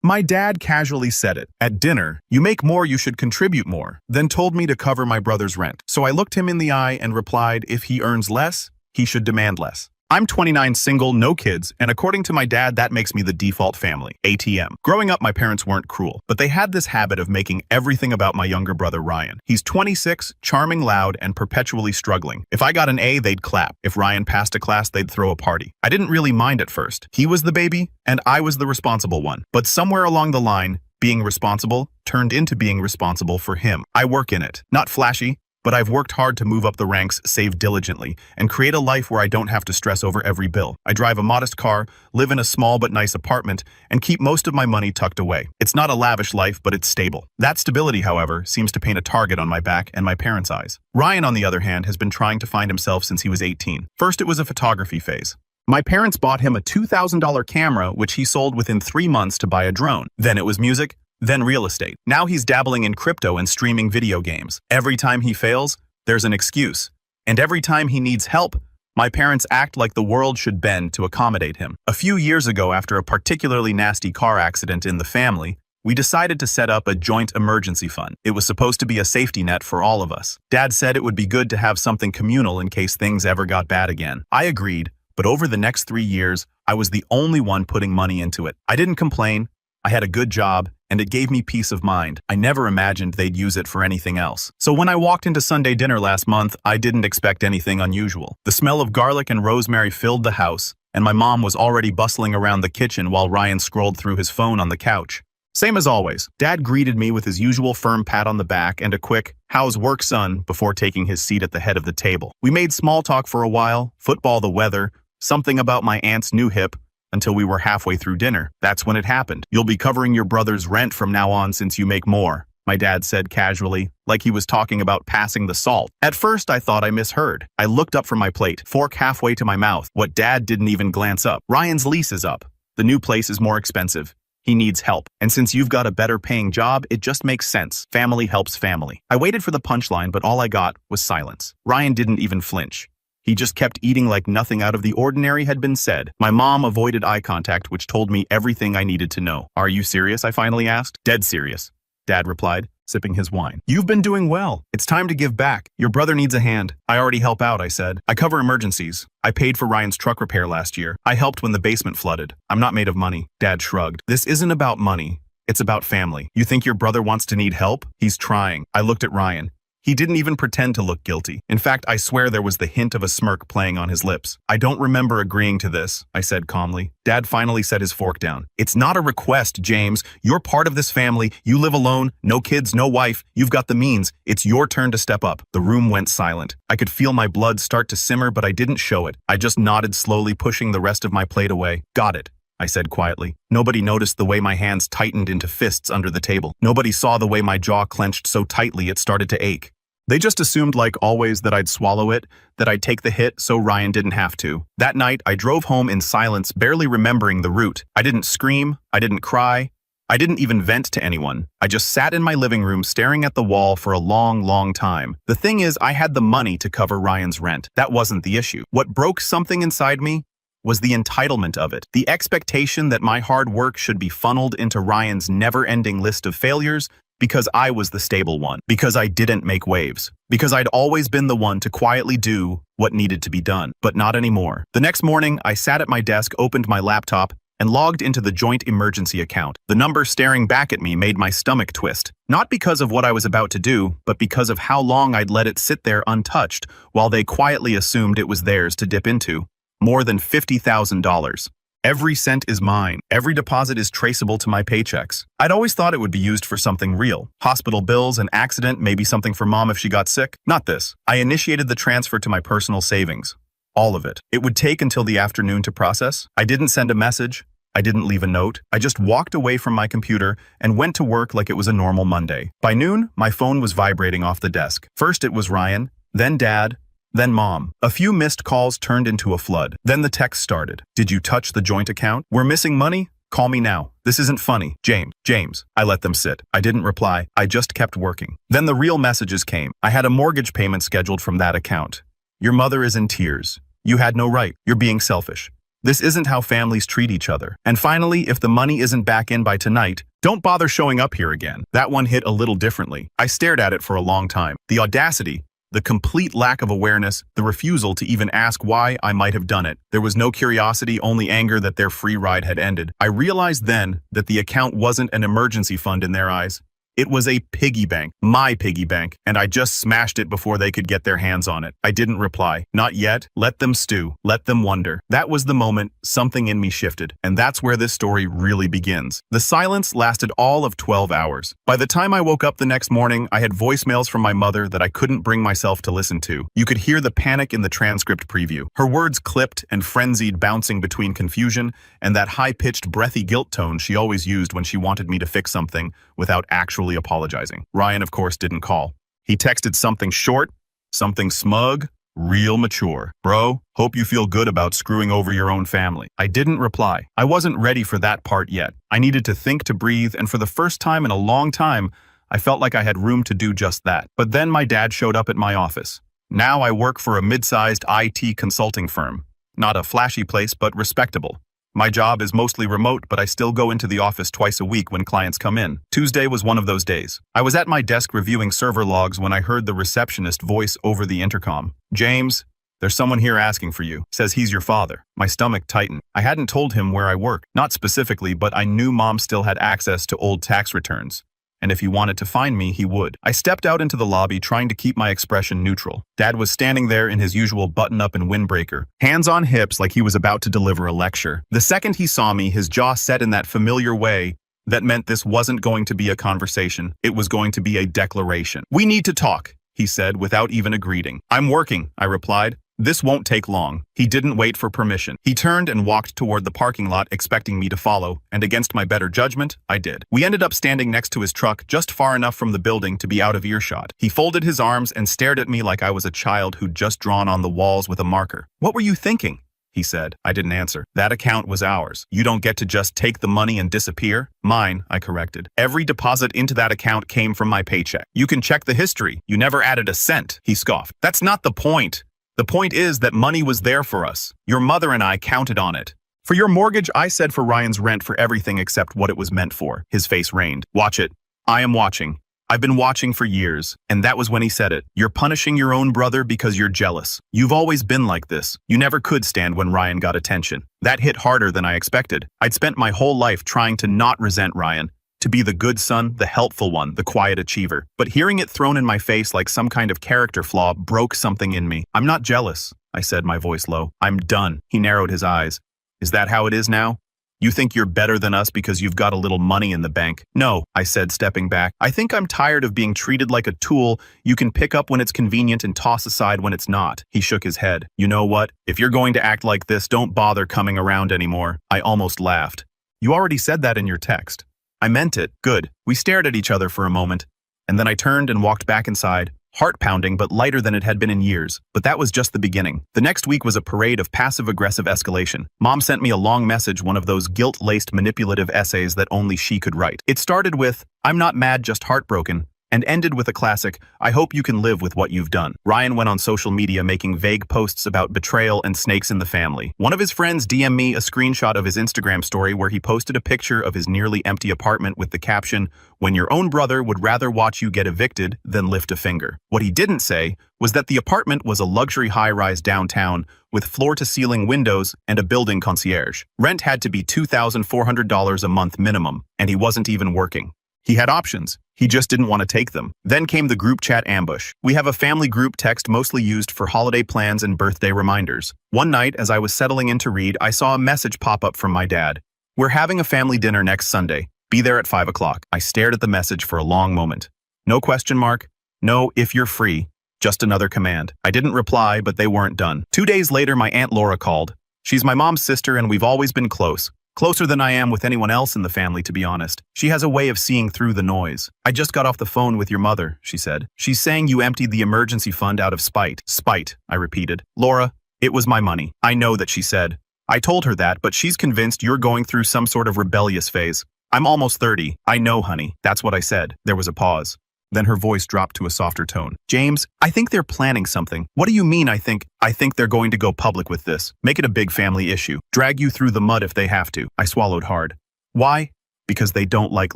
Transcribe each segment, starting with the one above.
My dad casually said it. At dinner, "You make more, you should contribute more," then told me to cover my brother's rent. So I looked him in the eye and replied, if he earns less, he should demand less. I'm 29, single, no kids, and according to my dad, that makes me the default family, ATM. Growing up, my parents weren't cruel, but they had this habit of making everything about my younger brother, Ryan. He's 26, charming, loud, and perpetually struggling. If I got an A, they'd clap. If Ryan passed a class, they'd throw a party. I didn't really mind at first. He was the baby, and I was the responsible one. But somewhere along the line, being responsible turned into being responsible for him. I work in it. Not flashy, but I've worked hard to move up the ranks, save diligently, and create a life where I don't have to stress over every bill. I drive a modest car, live in a small but nice apartment, and keep most of my money tucked away. It's not a lavish life, but it's stable. That stability, however, seems to paint a target on my back and my parents' eyes. Ryan, on the other hand, has been trying to find himself since he was 18. First, it was a photography phase. My parents bought him a $2,000 camera, which he sold within 3 months to buy a drone. Then it was music, then real estate. Now he's dabbling in crypto and streaming video games. Every time he fails, there's an excuse. And every time he needs help, my parents act like the world should bend to accommodate him. A few years ago, after a particularly nasty car accident in the family, we decided to set up a joint emergency fund. It was supposed to be a safety net for all of us. Dad said it would be good to have something communal in case things ever got bad again. I agreed, but over the next 3 years, I was the only one putting money into it. I didn't complain. I had a good job, and it gave me peace of mind. I never imagined they'd use it for anything else. So when I walked into Sunday dinner last month, I didn't expect anything unusual. The smell of garlic and rosemary filled the house, and my mom was already bustling around the kitchen while Ryan scrolled through his phone on the couch. Same as always, Dad greeted me with his usual firm pat on the back and a quick, "How's work, son?" before taking his seat at the head of the table. We made small talk for a while, football, the weather, something about my aunt's new hip, until we were halfway through dinner. That's when it happened. "You'll be covering your brother's rent from now on since you make more," my dad said casually, like he was talking about passing the salt. At first, I thought I misheard. I looked up from my plate, fork halfway to my mouth. What Dad didn't even glance up. "Ryan's lease is up. The new place is more expensive. He needs help. And since you've got a better paying job, it just makes sense. Family helps family." I waited for the punchline, but all I got was silence. Ryan didn't even flinch. He just kept eating like nothing out of the ordinary had been said. My mom avoided eye contact, which told me everything I needed to know. "Are you serious?" I finally asked. "Dead serious," Dad replied, sipping his wine. "You've been doing well. It's time to give back. Your brother needs a hand." "I already help out," I said. "I cover emergencies. I paid for Ryan's truck repair last year. I helped when the basement flooded. I'm not made of money." Dad shrugged. "This isn't about money. It's about family. You think your brother wants to need help? He's trying." I looked at Ryan. He didn't even pretend to look guilty. In fact, I swear there was the hint of a smirk playing on his lips. "I don't remember agreeing to this," I said calmly. Dad finally set his fork down. "It's not a request, James. You're part of this family. You live alone, no kids, no wife. You've got the means. It's your turn to step up." The room went silent. I could feel my blood start to simmer, but I didn't show it. I just nodded slowly, pushing the rest of my plate away. "Got it," I said quietly. Nobody noticed the way my hands tightened into fists under the table. Nobody saw the way my jaw clenched so tightly it started to ache. They just assumed, like always, that I'd swallow it, that I'd take the hit so Ryan didn't have to. That night, I drove home in silence, barely remembering the route. I didn't scream, I didn't cry, I didn't even vent to anyone. I just sat in my living room staring at the wall for a long, long time. The thing is, I had the money to cover Ryan's rent. That wasn't the issue. What broke something inside me was the entitlement of it. The expectation that my hard work should be funneled into Ryan's never-ending list of failures because I was the stable one, because I didn't make waves, because I'd always been the one to quietly do what needed to be done, but not anymore. The next morning, I sat at my desk, opened my laptop, and logged into the joint emergency account. The number staring back at me made my stomach twist, not because of what I was about to do, but because of how long I'd let it sit there untouched while they quietly assumed it was theirs to dip into. More than $50,000. Every cent is mine. Every deposit is traceable to my paychecks. I'd always thought it would be used for something real. Hospital bills, an accident, maybe something for mom if she got sick. Not this. I initiated the transfer to my personal savings. All of it. It would take until the afternoon to process. I didn't send a message. I didn't leave a note. I just walked away from my computer and went to work like it was a normal Monday. By noon, my phone was vibrating off the desk. First it was Ryan, then Dad, then Mom. A few missed calls turned into a flood. Then the text started. "Did you touch the joint account? We're missing money? Call me now. This isn't funny. James. I let them sit. I didn't reply. I just kept working. Then the real messages came. I had a mortgage payment scheduled from that account. "Your mother is in tears. You had no right. You're being selfish. This isn't how families treat each other. And finally, if the money isn't back in by tonight, don't bother showing up here again. That one hit a little differently. I stared at it for a long time. The audacity, the complete lack of awareness, the refusal to even ask why I might have done it. There was no curiosity, only anger that their free ride had ended. I realized then that the account wasn't an emergency fund in their eyes. It was a piggy bank, my piggy bank, and I just smashed it before they could get their hands on it. I didn't reply. Not yet. Let them stew. Let them wonder. That was the moment something in me shifted, and that's where this story really begins. The silence lasted all of 12 hours. By the time I woke up the next morning, I had voicemails from my mother that I couldn't bring myself to listen to. You could hear the panic in the transcript preview. Her words clipped and frenzied, bouncing between confusion and that high-pitched, breathy guilt tone she always used when she wanted me to fix something without actually apologizing. Ryan, of course, didn't call. He texted something short, something smug, real mature. Bro, hope you feel good about screwing over your own family. I didn't reply. I wasn't ready for that part yet. I needed to think, to breathe, and for the first time in a long time, I felt like I had room to do just that. But then my dad showed up at my office. Now I work for a mid-sized IT consulting firm. Not a flashy place, but respectable. My job is mostly remote, but I still go into the office twice a week when clients come in. Tuesday was one of those days. I was at my desk reviewing server logs when I heard the receptionist voice over the intercom. James, there's someone here asking for you. Says he's your father. My stomach tightened. I hadn't told him where I work. Not specifically, but I knew Mom still had access to old tax returns. And if he wanted to find me, he would. I stepped out into the lobby, trying to keep my expression neutral. Dad was standing there in his usual button-up and windbreaker, hands on hips like he was about to deliver a lecture. The second he saw me, his jaw set in that familiar way that meant this wasn't going to be a conversation. It was going to be a declaration. "We need to talk," he said without even a greeting. "I'm working," I replied. "This won't take long." He didn't wait for permission. He turned and walked toward the parking lot, expecting me to follow, and against my better judgment, I did. We ended up standing next to his truck, just far enough from the building to be out of earshot. He folded his arms and stared at me like I was a child who'd just drawn on the walls with a marker. "What were you thinking?" he said. I didn't answer. "That account was ours. You don't get to just take the money and disappear." "Mine," I corrected. "Every deposit into that account came from my paycheck. You can check the history. You never added a cent," he scoffed. "That's not the point. The point is that money was there for us. Your mother and I counted on it. For your mortgage, I said, for Ryan's rent, for everything except what it was meant for." His face rained. "Watch it." "I am watching. I've been watching for years." And that was when he said it. "You're punishing your own brother because you're jealous. You've always been like this. You never could stand when Ryan got attention." That hit harder than I expected. I'd spent my whole life trying to not resent Ryan, to be the good son, the helpful one, the quiet achiever. But hearing it thrown in my face like some kind of character flaw broke something in me. "I'm not jealous," I said, my voice low. "I'm done." He narrowed his eyes. "Is that how it is now? You think you're better than us because you've got a little money in the bank?" "No," I said, stepping back. "I think I'm tired of being treated like a tool you can pick up when it's convenient and toss aside when it's not." He shook his head. "You know what? If you're going to act like this, don't bother coming around anymore." I almost laughed. "You already said that in your text." "I meant it." "Good." We stared at each other for a moment, and then I turned and walked back inside, heart pounding but lighter than it had been in years. But that was just the beginning. The next week was a parade of passive-aggressive escalation. Mom sent me a long message, one of those guilt-laced manipulative essays that only she could write. It started with, "I'm not mad, just heartbroken," and ended with a classic, "I hope you can live with what you've done." Ryan went on social media making vague posts about betrayal and snakes in the family. One of his friends DM'd me a screenshot of his Instagram story where he posted a picture of his nearly empty apartment with the caption, "When your own brother would rather watch you get evicted than lift a finger." What he didn't say was that the apartment was a luxury high-rise downtown with floor-to-ceiling windows and a building concierge. Rent had to be $2,400 a month minimum, and he wasn't even working. He had options. He just didn't want to take them. Then came the group chat ambush. We have a family group text mostly used for holiday plans and birthday reminders. One night, as I was settling in to read, I saw a message pop up from my dad. "We're having a family dinner next Sunday. Be there at 5 o'clock. I stared at the message for a long moment. No question mark. No, if you're free. Just another command. I didn't reply, but they weren't done. 2 days later, my Aunt Laura called. She's my mom's sister, and we've always been close. Closer than I am with anyone else in the family, to be honest. She has a way of seeing through the noise. "I just got off the phone with your mother," she said. "She's saying you emptied the emergency fund out of spite." "Spite," I repeated. "Laura, it was my money." "I know that," she said. "I told her that, but she's convinced you're going through some sort of rebellious phase." "I'm almost 30. "I know, honey." That's what I said. There was a pause. Then her voice dropped to a softer tone. James, I think they're planning something. What do you mean I think? I think they're going to go public with this. Make it a big family issue. Drag you through the mud if they have to. I swallowed hard. Why? Because they don't like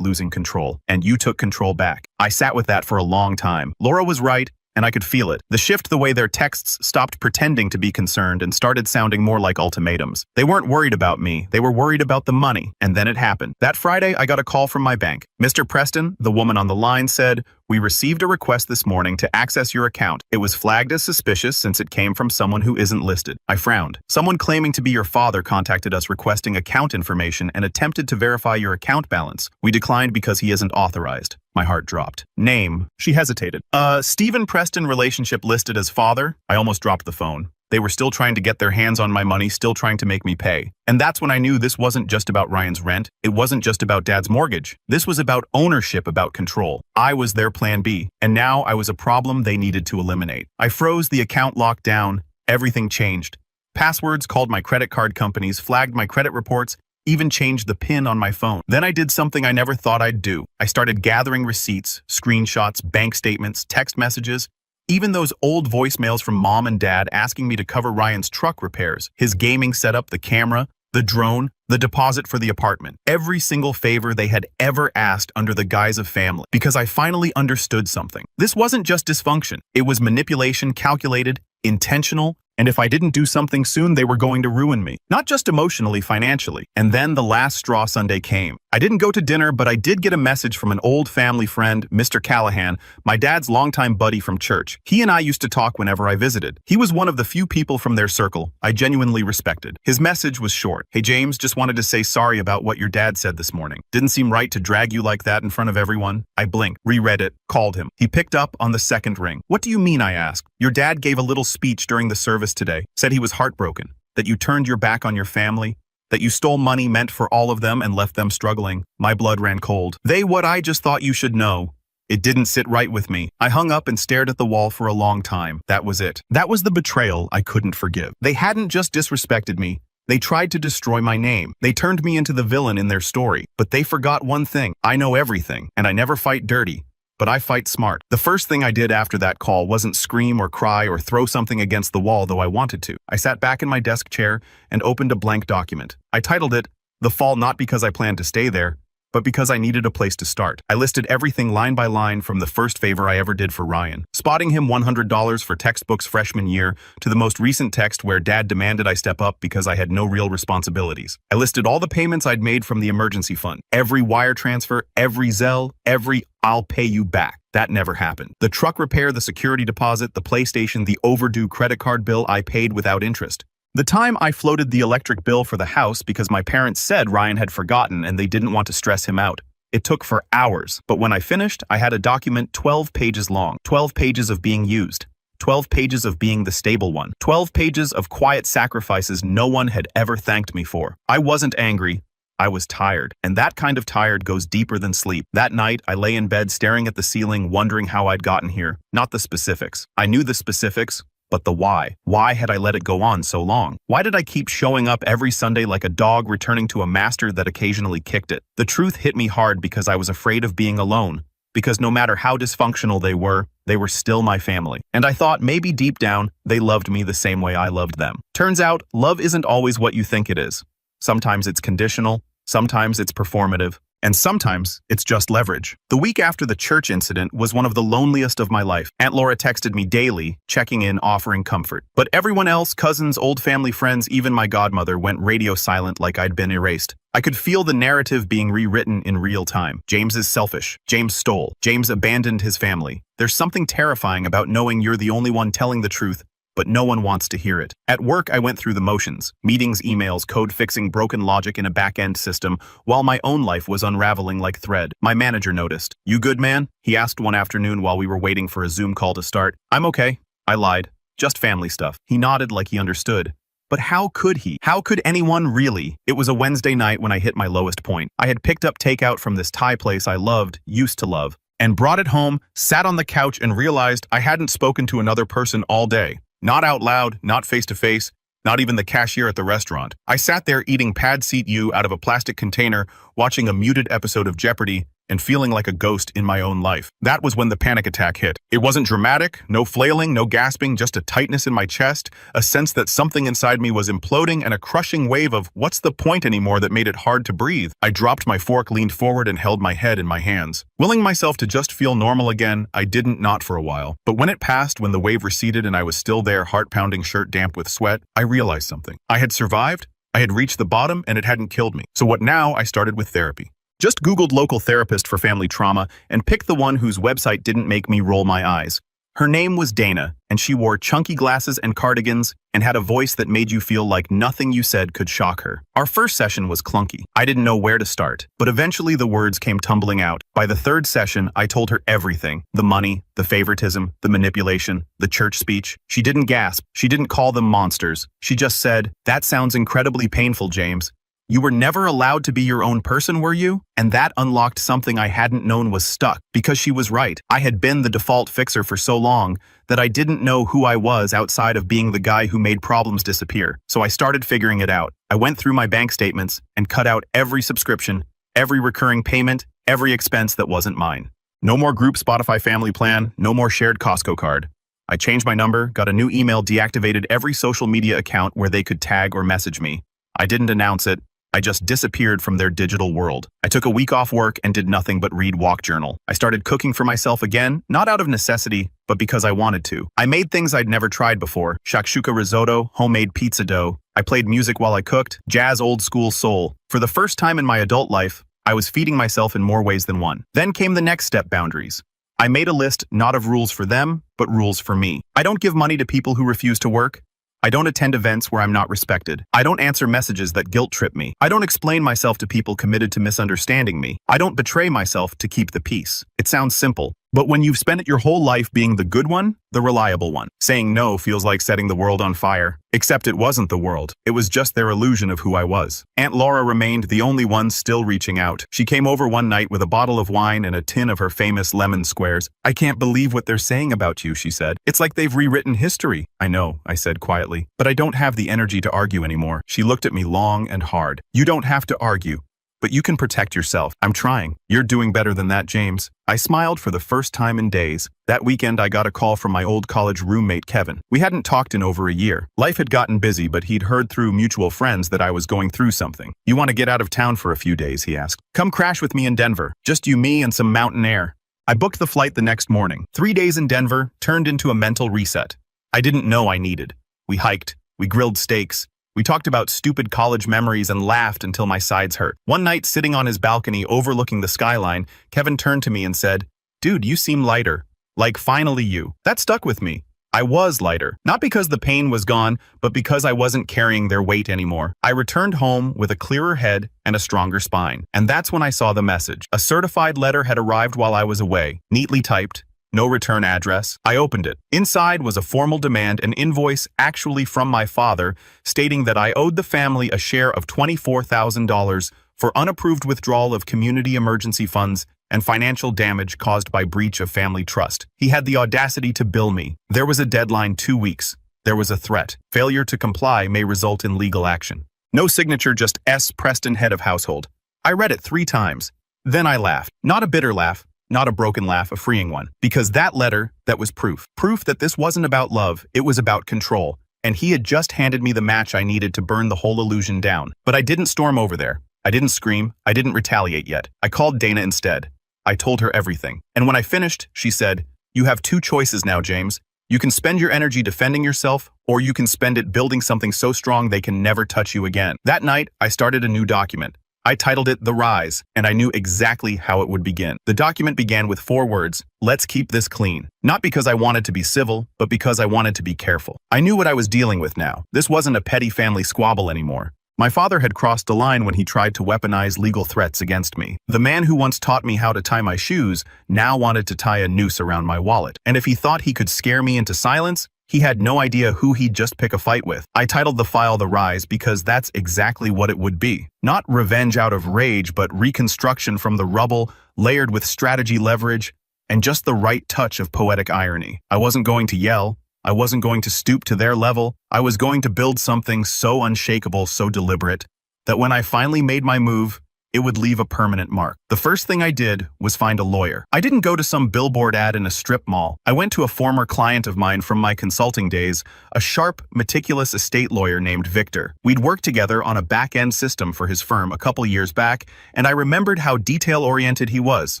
losing control. And you took control back. I sat with that for a long time. Laura was right, and I could feel it. The shift the way their texts stopped pretending to be concerned and started sounding more like ultimatums. They weren't worried about me. They were worried about the money. And then it happened. That Friday, I got a call from my bank. Mr. Preston, the woman on the line, said, "We received a request this morning to access your account. It was flagged as suspicious since it came from someone who isn't listed." I frowned. "Someone claiming to be your father contacted us requesting account information and attempted to verify your account balance. We declined because he isn't authorized." My heart dropped. Name. She hesitated. Stephen Preston, relationship listed as father. I almost dropped the phone. They were still trying to get their hands on my money, still trying to make me pay. And that's when I knew this wasn't just about Ryan's rent. It wasn't just about Dad's mortgage. This was about ownership, about control. I was their plan B, and now I was a problem they needed to eliminate. I froze, the account locked down. Everything changed. Passwords, called my credit card companies, flagged my credit reports, even changed the PIN on my phone. Then I did something I never thought I'd do. I started gathering receipts, screenshots, bank statements, text messages, even those old voicemails from Mom and Dad asking me to cover Ryan's truck repairs, his gaming setup, the camera, the drone, the deposit for the apartment. Every single favor they had ever asked under the guise of family. Because I finally understood something. This wasn't just dysfunction. It was manipulation, calculated, intentional, and if I didn't do something soon, they were going to ruin me. Not just emotionally, financially. And then the last straw Sunday came. I didn't go to dinner, but I did get a message from an old family friend, Mr. Callahan, my dad's longtime buddy from church. He and I used to talk whenever I visited. He was one of the few people from their circle I genuinely respected. His message was short. "Hey James, just wanted to say sorry about what your dad said this morning. Didn't seem right to drag you like that in front of everyone." I blinked, reread it, called him. He picked up on the second ring. "What do you mean?" I asked. "Your dad gave a little speech during the service today, said he was heartbroken, that you turned your back on your family, that you stole money meant for all of them and left them struggling." My blood ran cold. What I just thought you should know. It didn't sit right with me. I hung up and stared at the wall for a long time. That was it. That was the betrayal I couldn't forgive. They hadn't just disrespected me. They tried to destroy my name. They turned me into the villain in their story. But they forgot one thing. I know everything, and I never fight dirty. But I fight smart. The first thing I did after that call wasn't scream or cry or throw something against the wall, though I wanted to. I sat back in my desk chair and opened a blank document. I titled it, "The Fall," not because I planned to stay there, but because I needed a place to start. I listed everything line by line, from the first favor I ever did for Ryan, spotting him $100 for textbooks freshman year, to the most recent text where Dad demanded I step up because I had no real responsibilities. I listed all the payments I'd made from the emergency fund, every wire transfer, every Zelle, every "I'll pay you back." That never happened. The truck repair, the security deposit, the PlayStation, the overdue credit card bill I paid without interest. The time I floated the electric bill for the house because my parents said Ryan had forgotten and they didn't want to stress him out. It took for hours, but when I finished, I had a document 12 pages long, 12 pages of being used, 12 pages of being the stable one, 12 pages of quiet sacrifices no one had ever thanked me for. I wasn't angry. I was tired, and that kind of tired goes deeper than sleep. That night, I lay in bed staring at the ceiling, wondering how I'd gotten here. Not the specifics. I knew the specifics, but the why. Why had I let it go on so long? Why did I keep showing up every Sunday like a dog returning to a master that occasionally kicked it? The truth hit me hard because I was afraid of being alone. Because no matter how dysfunctional they were still my family. And I thought maybe deep down, they loved me the same way I loved them. Turns out, love isn't always what you think it is. Sometimes it's conditional, sometimes it's performative, and sometimes it's just leverage. The week after the church incident was one of the loneliest of my life. Aunt Laura texted me daily, checking in, offering comfort. But everyone else, cousins, old family friends, even my godmother, went radio silent like I'd been erased. I could feel the narrative being rewritten in real time. James is selfish. James stole. James abandoned his family. There's something terrifying about knowing you're the only one telling the truth, but no one wants to hear it. At work, I went through the motions. Meetings, emails, code fixing broken logic in a back-end system, while my own life was unraveling like thread. My manager noticed. "You good, man?" he asked one afternoon while we were waiting for a Zoom call to start. "I'm okay." I lied. "Just family stuff." He nodded like he understood. But how could he? How could anyone really? It was a Wednesday night when I hit my lowest point. I had picked up takeout from this Thai place I loved, used to love, and brought it home, sat on the couch, and realized I hadn't spoken to another person all day. Not out loud, not face-to-face, not even the cashier at the restaurant. I sat there eating pad seat U out of a plastic container, watching a muted episode of Jeopardy, and feeling like a ghost in my own life. That was when the panic attack hit. It wasn't dramatic, no flailing, no gasping, just a tightness in my chest, a sense that something inside me was imploding, and a crushing wave of what's the point anymore that made it hard to breathe. I dropped my fork, leaned forward, and held my head in my hands. Willing myself to just feel normal again, I didn't not for a while. But when it passed, when the wave receded and I was still there, heart-pounding, shirt damp with sweat, I realized something. I had survived, I had reached the bottom, and it hadn't killed me. So what now? I started with therapy. Just Googled local therapist for family trauma and picked the one whose website didn't make me roll my eyes. Her name was Dana, and she wore chunky glasses and cardigans and had a voice that made you feel like nothing you said could shock her. Our first session was clunky. I didn't know where to start, but eventually the words came tumbling out. By the third session, I told her everything. The money, the favoritism, the manipulation, the church speech. She didn't gasp. She didn't call them monsters. She just said, "That sounds incredibly painful, James. You were never allowed to be your own person, were you?" And that unlocked something I hadn't known was stuck, because she was right. I had been the default fixer for so long that I didn't know who I was outside of being the guy who made problems disappear. So I started figuring it out. I went through my bank statements and cut out every subscription, every recurring payment, every expense that wasn't mine. No more group Spotify family plan, no more shared Costco card. I changed my number, got a new email, deactivated every social media account where they could tag or message me. I didn't announce it. I just disappeared from their digital world. I took a week off work and did nothing but read walk journal. I started cooking for myself again, not out of necessity, but because I wanted to. I made things I'd never tried before: shakshuka risotto, homemade pizza dough. I played music while I cooked, jazz, old school soul. For the first time in my adult life, I was feeding myself in more ways than one. Then came the next step: boundaries. I made a list not of rules for them, but rules for me. I don't give money to people who refuse to work. I don't attend events where I'm not respected. I don't answer messages that guilt trip me. I don't explain myself to people committed to misunderstanding me. I don't betray myself to keep the peace. It sounds simple, but when you've spent your whole life being the good one, the reliable one, saying no feels like setting the world on fire. Except it wasn't the world. It was just their illusion of who I was. Aunt Laura remained the only one still reaching out. She came over one night with a bottle of wine and a tin of her famous lemon squares. "I can't believe what they're saying about you," she said. "It's like they've rewritten history." "I know," I said quietly, "but I don't have the energy to argue anymore." She looked at me long and hard. "You don't have to argue, but you can protect yourself." "I'm trying." "You're doing better than that, James." I smiled for the first time in days. That weekend, I got a call from my old college roommate, Kevin. We hadn't talked in over a year. Life had gotten busy, but he'd heard through mutual friends that I was going through something. "You want to get out of town for a few days?" he asked. "Come crash with me in Denver. Just you, me, and some mountain air." I booked the flight the next morning. 3 days in Denver turned into a mental reset I didn't know I needed. We hiked. We grilled steaks. We talked about stupid college memories and laughed until my sides hurt. One night, sitting on his balcony overlooking the skyline, Kevin turned to me and said, "Dude, you seem lighter. Like, finally you." That stuck with me. I was lighter. Not because the pain was gone, but because I wasn't carrying their weight anymore. I returned home with a clearer head and a stronger spine. And that's when I saw the message. A certified letter had arrived while I was away, neatly typed. No return address. I opened it. Inside was a formal demand, an invoice actually from my father, stating that I owed the family a share of $24,000 for unapproved withdrawal of community emergency funds and financial damage caused by breach of family trust. He had the audacity to bill me. There was a deadline: 2 weeks. There was a threat. Failure to comply may result in legal action. No signature, just S. Preston, head of household. I read it 3 times. Then I laughed. Not a bitter laugh. Not a broken laugh, a freeing one. Because that letter, that was proof. Proof that this wasn't about love, it was about control. And he had just handed me the match I needed to burn the whole illusion down. But I didn't storm over there. I didn't scream. I didn't retaliate yet. I called Dana instead. I told her everything. And when I finished, she said, "You have 2 choices now, James. You can spend your energy defending yourself, or you can spend it building something so strong they can never touch you again." That night, I started a new document. I titled it The Rise, and I knew exactly how it would begin. The document began with 4 words: "Let's keep this clean." Not because I wanted to be civil, but because I wanted to be careful. I knew what I was dealing with now. This wasn't a petty family squabble anymore. My father had crossed a line when he tried to weaponize legal threats against me. The man who once taught me how to tie my shoes now wanted to tie a noose around my wallet. And if he thought he could scare me into silence, he had no idea who he'd just pick a fight with. I titled the file The Rise because that's exactly what it would be. Not revenge out of rage, but reconstruction from the rubble, layered with strategy, leverage, and just the right touch of poetic irony. I wasn't going to yell. I wasn't going to stoop to their level. I was going to build something so unshakable, so deliberate, that when I finally made my move, it would leave a permanent mark. The first thing I did was find a lawyer. I didn't go to some billboard ad in a strip mall. I went to a former client of mine from my consulting days, a sharp, meticulous estate lawyer named Victor. We'd worked together on a back-end system for his firm a couple years back, and I remembered how detail-oriented he was.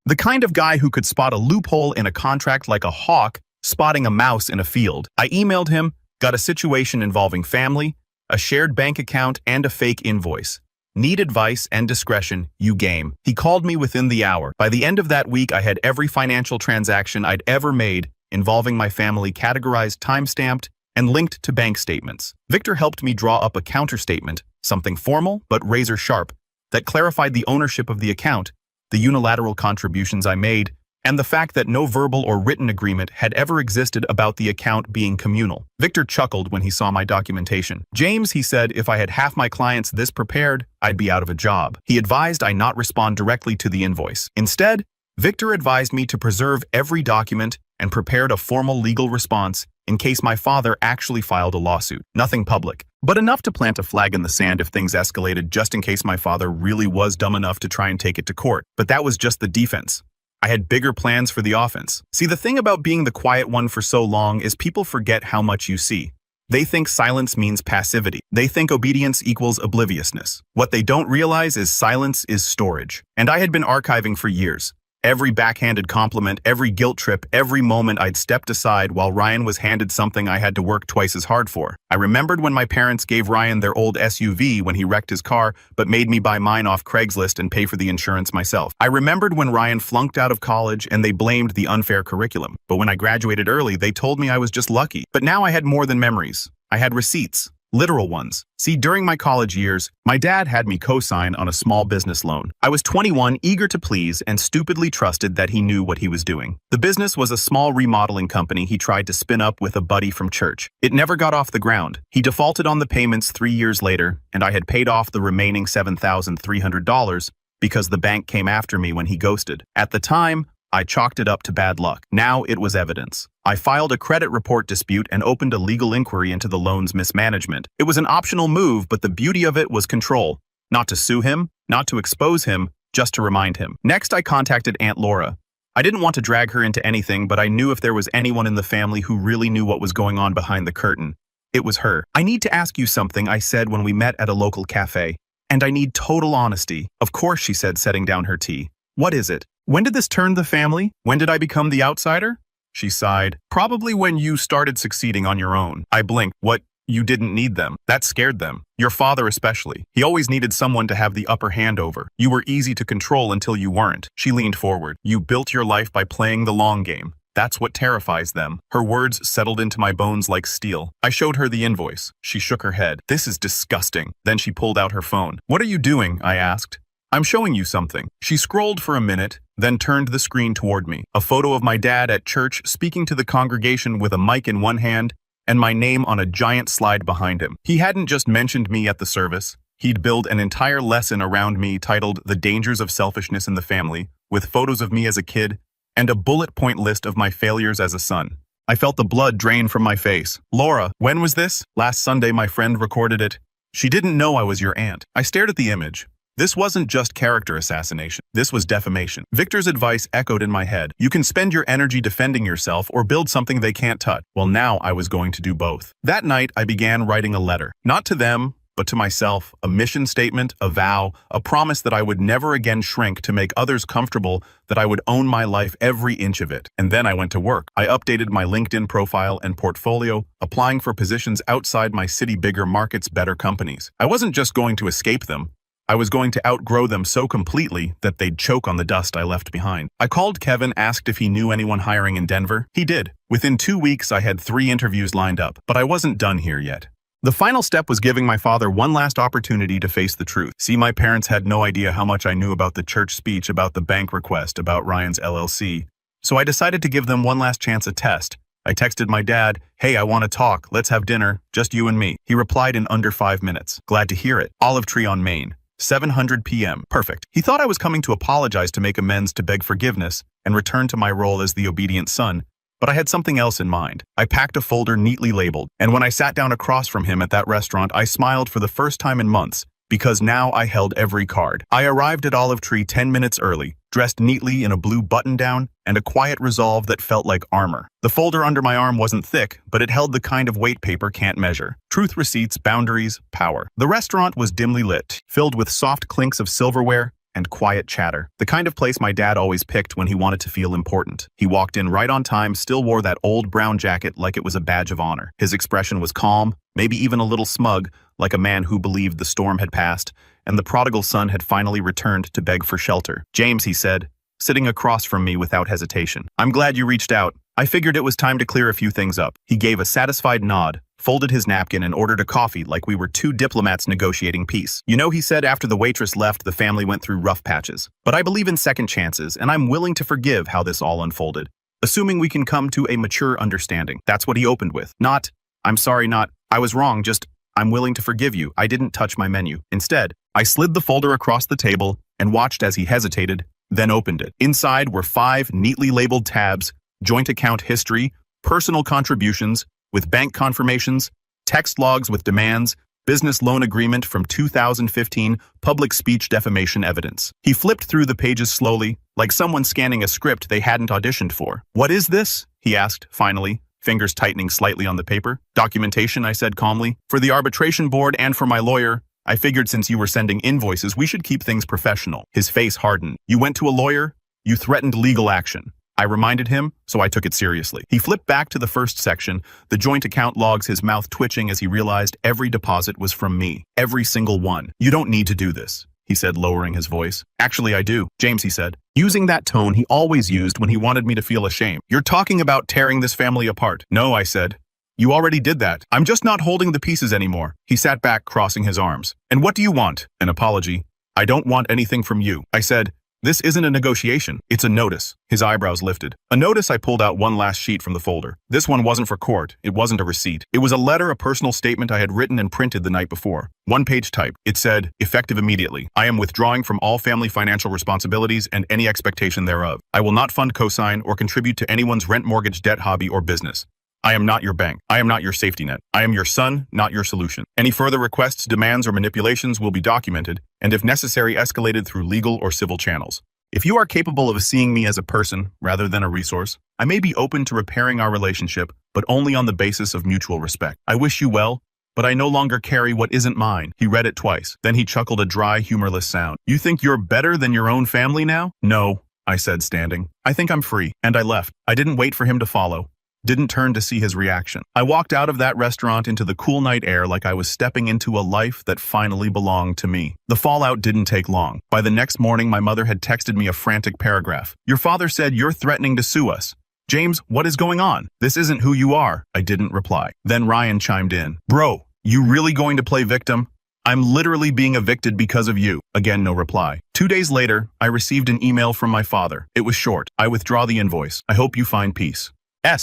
The kind of guy who could spot a loophole in a contract like a hawk spotting a mouse in a field. I emailed him, got a situation involving family, a shared bank account, and a fake invoice. Need advice and discretion, you game. He called me within the hour. By the end of that week, I had every financial transaction I'd ever made involving my family categorized, time-stamped, and linked to bank statements. Victor helped me draw up a counter-statement, something formal but razor-sharp, that clarified the ownership of the account, the unilateral contributions I made, and the fact that no verbal or written agreement had ever existed about the account being communal. Victor chuckled when he saw my documentation. James, he said, if I had half my clients this prepared, I'd be out of a job. He advised I not respond directly to the invoice. Instead, Victor advised me to preserve every document and prepared a formal legal response in case my father actually filed a lawsuit. Nothing public, but enough to plant a flag in the sand if things escalated, just in case my father really was dumb enough to try and take it to court. But that was just the defense. I had bigger plans for the offense. See, the thing about being the quiet one for so long is people forget how much you see. They think silence means passivity. They think obedience equals obliviousness. What they don't realize is silence is storage. And I had been archiving for years. Every backhanded compliment, every guilt trip, every moment I'd stepped aside while Ryan was handed something I had to work twice as hard for. I remembered when my parents gave Ryan their old SUV when he wrecked his car, but made me buy mine off Craigslist and pay for the insurance myself. I remembered when Ryan flunked out of college and they blamed the unfair curriculum. But when I graduated early, they told me I was just lucky. But now I had more than memories. I had receipts. Literal ones. See, during my college years, my dad had me co-sign on a small business loan. I was 21, eager to please, and stupidly trusted that he knew what he was doing. The business was a small remodeling company he tried to spin up with a buddy from church. It never got off the ground. He defaulted on the payments 3 years later, and I had paid off the remaining $7,300 because the bank came after me when he ghosted. At the time, I chalked it up to bad luck. Now it was evidence. I filed a credit report dispute and opened a legal inquiry into the loan's mismanagement. It was an optional move, but the beauty of it was control. Not to sue him, not to expose him, just to remind him. Next, I contacted Aunt Laura. I didn't want to drag her into anything, but I knew if there was anyone in the family who really knew what was going on behind the curtain, it was her. I need to ask you something, I said when we met at a local cafe. And I need total honesty. Of course, she said, setting down her tea. What is it? When did this turn the family? When did I become the outsider? She sighed. Probably when you started succeeding on your own. I blinked. What? You didn't need them. That scared them. Your father especially. He always needed someone to have the upper hand over. You were easy to control until you weren't. She leaned forward. You built your life by playing the long game. That's what terrifies them. Her words settled into my bones like steel. I showed her the invoice. She shook her head. This is disgusting. Then she pulled out her phone. What are you doing? I asked. I'm showing you something. She scrolled for a minute, then turned the screen toward me. A photo of my dad at church speaking to the congregation with a mic in one hand and my name on a giant slide behind him. He hadn't just mentioned me at the service. He'd built an entire lesson around me titled The Dangers of Selfishness in the Family, with photos of me as a kid and a bullet point list of my failures as a son. I felt the blood drain from my face. Laura, when was this? Last Sunday my friend recorded it. She didn't know I was your aunt. I stared at the image. This wasn't just character assassination. This was defamation. Victor's advice echoed in my head. You can spend your energy defending yourself or build something they can't touch. Well, now I was going to do both. That night, I began writing a letter. Not to them, but to myself. A mission statement, a vow, a promise that I would never again shrink to make others comfortable, that I would own my life every inch of it. And then I went to work. I updated my LinkedIn profile and portfolio, applying for positions outside my city, bigger markets, better companies. I wasn't just going to escape them. I was going to outgrow them so completely that they'd choke on the dust I left behind. I called Kevin, asked if he knew anyone hiring in Denver. He did. Within 2 weeks, I had 3 interviews lined up, but I wasn't done here yet. The final step was giving my father one last opportunity to face the truth. See, my parents had no idea how much I knew about the church speech, about the bank request, about Ryan's LLC. So I decided to give them one last chance, a test. I texted my dad, hey, I want to talk. Let's have dinner. Just you and me. He replied in under 5 minutes. Glad to hear it. Olive Tree on Main. 7:00 p.m. Perfect. He thought I was coming to apologize, to make amends, to beg forgiveness, and return to my role as the obedient son. But I had something else in mind. I packed a folder neatly labeled, and when I sat down across from him at that restaurant, I smiled for the first time in months, because now I held every card. I arrived at Olive Tree 10 minutes early, dressed neatly in a blue button-down and a quiet resolve that felt like armor. The folder under my arm wasn't thick, but it held the kind of weight paper can't measure. Truth, receipts, boundaries, power. The restaurant was dimly lit, filled with soft clinks of silverware and quiet chatter. The kind of place my dad always picked when he wanted to feel important. He walked in right on time, still wore that old brown jacket like it was a badge of honor. His expression was calm, maybe even a little smug, like a man who believed the storm had passed and the prodigal son had finally returned to beg for shelter. "James," he said, sitting across from me without hesitation. "I'm glad you reached out. I figured it was time to clear a few things up." He gave a satisfied nod, folded his napkin and ordered a coffee like we were two diplomats negotiating peace. "You know," he said, "after the waitress left, the family went through rough patches. But I believe in second chances, and I'm willing to forgive how this all unfolded, assuming we can come to a mature understanding." That's what he opened with. Not, "I'm sorry," not, "I was wrong," just, "I'm willing to forgive you." I didn't touch my menu. Instead, I slid the folder across the table and watched as he hesitated, then opened it. Inside were 5 neatly labeled tabs: joint account history, personal contributions with bank confirmations, text logs with demands, business loan agreement from 2015, public speech defamation evidence. He flipped through the pages slowly, like someone scanning a script they hadn't auditioned for. "What is this?" he asked, finally, fingers tightening slightly on the paper. "Documentation," I said calmly. "For the arbitration board and for my lawyer. I figured since you were sending invoices, we should keep things professional." His face hardened. "You went to a lawyer? You threatened legal action." I reminded him, so I took it seriously. He flipped back to the first section, the joint account logs, his mouth twitching as he realized every deposit was from me. Every single one. "You don't need to do this," he said, lowering his voice. "Actually, I do, James," he said, using that tone he always used when he wanted me to feel ashamed. "You're talking about tearing this family apart." "No," I said. "You already did that. I'm just not holding the pieces anymore." He sat back, crossing his arms. "And what do you want?" "An apology." "I don't want anything from you." I said, "This isn't a negotiation, it's a notice." His eyebrows lifted. "A notice?" I pulled out one last sheet from the folder. This one wasn't for court, it wasn't a receipt. It was a letter, a personal statement I had written and printed the night before. 1-page type. It said, "Effective immediately. I am withdrawing from all family financial responsibilities and any expectation thereof. I will not fund, cosign, or contribute to anyone's rent, mortgage, debt, hobby, or business. I am not your bank. I am not your safety net. I am your son, not your solution. Any further requests, demands, or manipulations will be documented, and if necessary, escalated through legal or civil channels. If you are capable of seeing me as a person rather than a resource, I may be open to repairing our relationship, but only on the basis of mutual respect. I wish you well, but I no longer carry what isn't mine." He read it twice. Then he chuckled a dry, humorless sound. "You think you're better than your own family now?" "No," I said, standing. "I think I'm free." And I left. I didn't wait for him to follow. Didn't turn to see his reaction. I walked out of that restaurant into the cool night air like I was stepping into a life that finally belonged to me. The fallout didn't take long. By the next morning, my mother had texted me a frantic paragraph. "Your father said you're threatening to sue us. James, what is going on? This isn't who you are." I didn't reply. Then Ryan chimed in. "Bro, you really going to play victim? I'm literally being evicted because of you." Again, no reply. 2 days later, I received an email from my father. It was short. "I withdraw the invoice. I hope you find peace."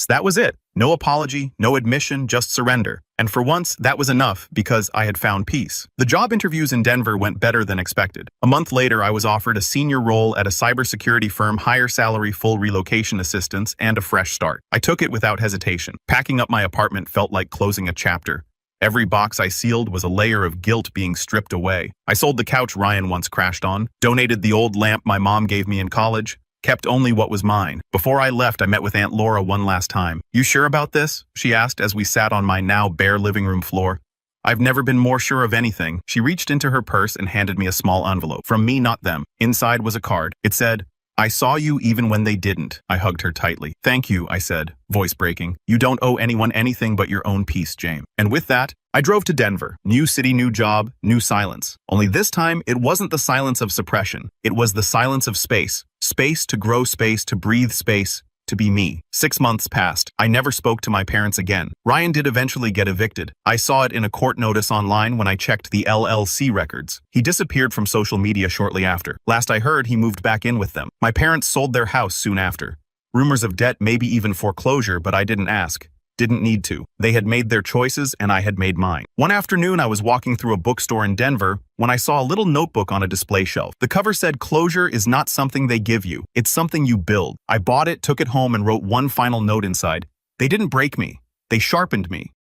That was it. No apology, no admission, just surrender. And for once, that was enough because I had found peace. The job interviews in Denver went better than expected. A month later, I was offered a senior role at a cybersecurity firm, higher salary, full relocation assistance, and a fresh start. I took it without hesitation. Packing up my apartment felt like closing a chapter. Every box I sealed was a layer of guilt being stripped away. I sold the couch Ryan once crashed on, donated the old lamp my mom gave me in college, kept only what was mine. Before I left, I met with Aunt Laura one last time. "You sure about this?" she asked as we sat on my now bare living room floor. "I've never been more sure of anything." She reached into her purse and handed me a small envelope. From me, not them. Inside was a card. It said, "I saw you even when they didn't." I hugged her tightly. "Thank you," I said, voice breaking. "You don't owe anyone anything but your own peace, James." And with that, I drove to Denver. New city, new job, new silence. Only this time, it wasn't the silence of suppression. It was the silence of space. Space to grow, space to breathe, space to be me. 6 months passed. I never spoke to my parents again. Ryan did eventually get evicted. I saw it in a court notice online when I checked the LLC records. He disappeared from social media shortly after. Last I heard, he moved back in with them. My parents sold their house soon after. Rumors of debt, maybe even foreclosure, but I didn't ask. Didn't need to. They had made their choices and I had made mine. One afternoon, I was walking through a bookstore in Denver when I saw a little notebook on a display shelf. The cover said, "Closure is not something they give you. It's something you build." I bought it, took it home, and wrote one final note inside. "They didn't break me. They sharpened me."